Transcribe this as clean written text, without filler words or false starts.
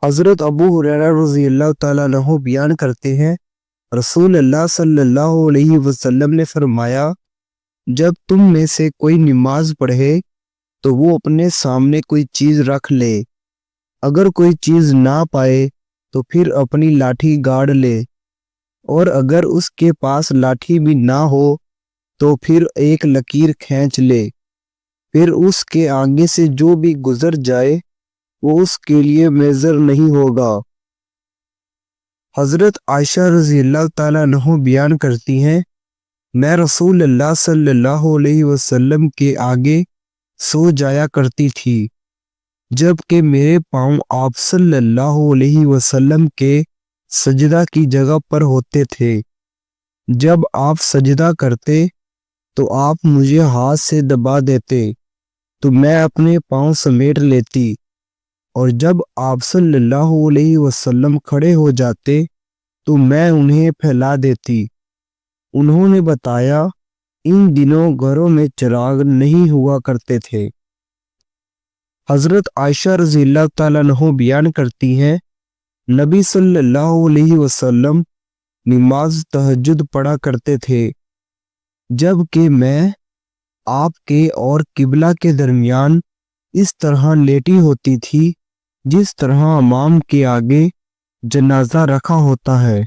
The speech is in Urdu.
حضرت ابو ہریرہ رضی اللہ تعالیٰ عنہ بیان کرتے ہیں، رسول اللہ صلی اللہ علیہ وسلم نے فرمایا، جب تم میں سے کوئی نماز پڑھے تو وہ اپنے سامنے کوئی چیز رکھ لے، اگر کوئی چیز نہ پائے تو پھر اپنی لاٹھی گاڑ لے، اور اگر اس کے پاس لاٹھی بھی نہ ہو تو پھر ایک لکیر کھینچ لے، پھر اس کے آگے سے جو بھی گزر جائے وہ اس کے لیے معذر نہیں ہوگا۔ حضرت عائشہ رضی اللہ تعالیٰ عنہ بیان کرتی ہیں، میں رسول اللہ صلی اللہ علیہ وسلم کے آگے سو جایا کرتی تھی، جب کہ میرے پاؤں آپ صلی اللہ علیہ وسلم کے سجدہ کی جگہ پر ہوتے تھے۔ جب آپ سجدہ کرتے تو آپ مجھے ہاتھ سے دبا دیتے تو میں اپنے پاؤں سمیٹ لیتی، اور جب آپ صلی اللہ علیہ وسلم کھڑے ہو جاتے تو میں انہیں پھیلا دیتی۔ انہوں نے بتایا، ان دنوں گھروں میں چراغ نہیں ہوا کرتے تھے۔ حضرت عائشہ رضی اللہ تعالیٰ عنہ بیان کرتی ہیں، نبی صلی اللہ علیہ وسلم نماز تہجد پڑھا کرتے تھے، جب کہ میں آپ کے اور قبلہ کے درمیان اس طرح لیٹی ہوتی تھی جس طرح امام کے آگے جنازہ رکھا ہوتا ہے۔